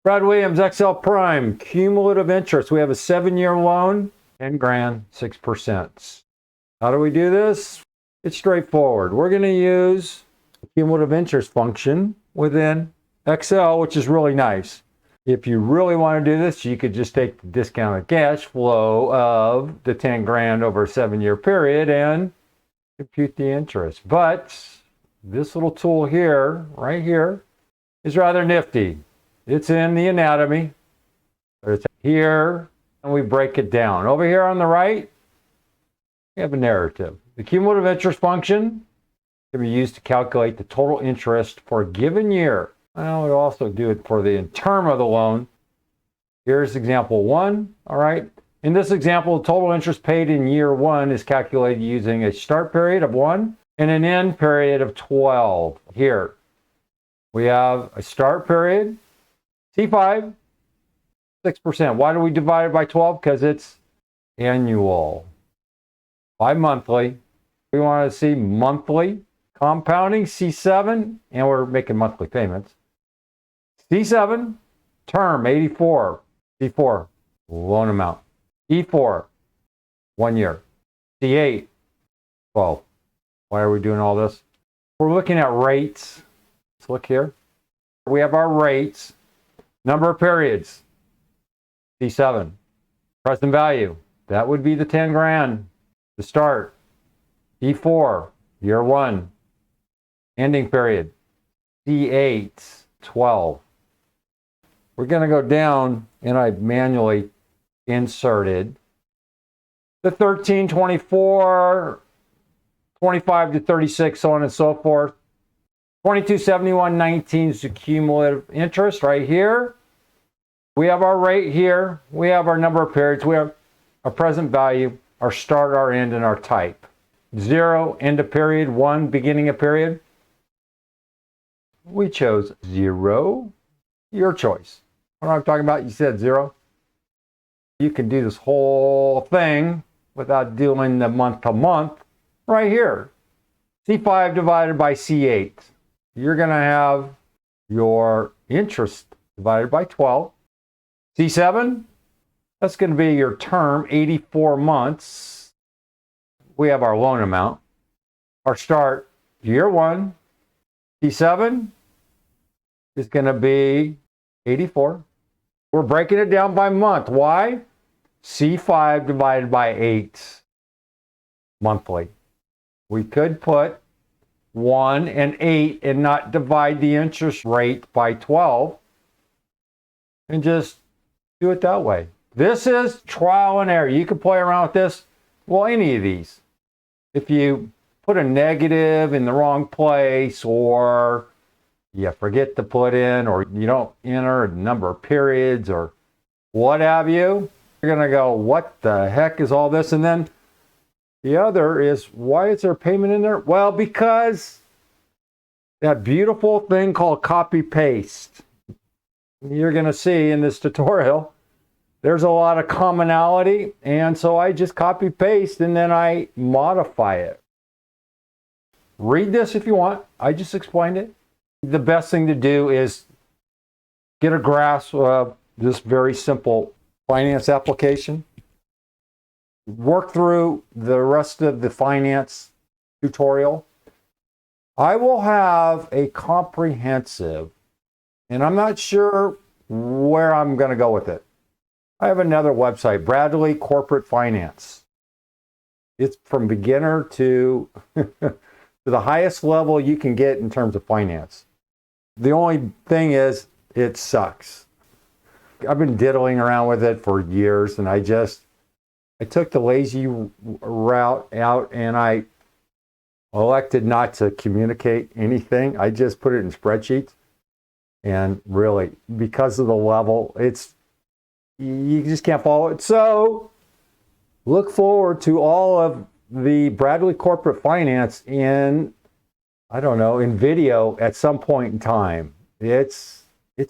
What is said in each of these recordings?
Brad Williams, XL Prime, cumulative interest. We have a 7-year loan, 10 grand, 6%. How do we do this? It's straightforward. We're going to use the cumulative interest function within Excel, which is really nice. If you really want to do this, you could just take the discounted cash flow of the 10 grand over a 7-year period and compute the interest. But this little tool here, right here, is rather nifty. It's in the anatomy. It's here, and we break it down. Over here on the right, we have a narrative. The cumulative interest function can be used to calculate the total interest for a given year. Well, we'll also do it for the term of the loan. Here's example 1. All right. In this example, the total interest paid in year 1 is calculated using a start period of 1 and an end period of 12. Here, we have a start period, T5, 6%. Why do we divide it by 12? Because it's annual. Bi-monthly. We want to see monthly compounding, C7, and we're making monthly payments. C7, term, 84. C4, loan amount. E4, 1 year. C8, 12. Why are we doing all this? We're looking at rates. Let's look here. We have our rates. Number of periods. C7. Present value. That would be the 10 grand. The start. E4, year 1. Ending period. C8, 12. We're going to go down, and I manually inserted the 13, 24, 25 to 36, so on and so forth. 22, 71, 19 is the cumulative interest right here. We have our rate here. We have our number of periods. We have our present value, our start, our end, and our type. 0, end of period. 1, beginning of period. We chose 0. Your choice. What am I talking about? You said 0. You can do this whole thing without doing the month to month right here. C5 divided by C8. You're going to have your interest divided by 12. C7, that's going to be your term, 84 months. We have our loan amount. Our start, year 1. C7 is going to be 84. We're breaking it down by month. Why? C5 divided by 8 monthly. We could put 1 and 8 and not divide the interest rate by 12 and just do it that way. This is trial and error. You can play around with this. Well, any of these. If you put a negative in the wrong place, or you forget to put in, or you don't enter a number of periods or what have you, you're going to go, what the heck is all this? And then the other is, why is there payment in there? Well, because that beautiful thing called copy paste, you're going to see in this tutorial, there's a lot of commonality. And so I just copy paste and then I modify it. Read this if you want. I just explained it. The best thing to do is get a grasp of this very simple finance application. Work through the rest of the finance tutorial. I will have a comprehensive, and I'm not sure where I'm going to go with it. I have another website, Bradley Corporate Finance. It's from beginner to the highest level you can get in terms of finance. The only thing is, it sucks. I've been diddling around with it for years, and I took the lazy route out, and I elected not to communicate anything. I just put it in spreadsheets, and really, because of the level, you just can't follow it. So look forward to all of the Bradley Corporate Finance in video at some point in time. It's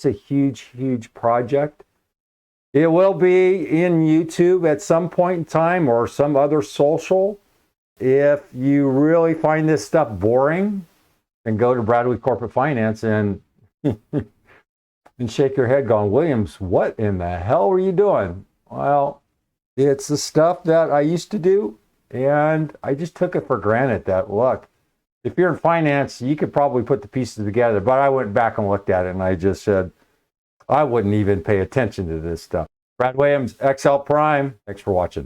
a huge project. It will be in YouTube at some point in time, or some other social. If you really find this stuff boring, then go to Bradley Corporate Finance, and and shake your head going, Williams, what in the hell were you doing? Well, it's the stuff that I used to do, and I just took it for granted that, look, if you're in finance, you could probably put the pieces together. But I went back and looked at it, and I just said, I wouldn't even pay attention to this stuff. Brad Williams, XL Prime. Thanks for watching.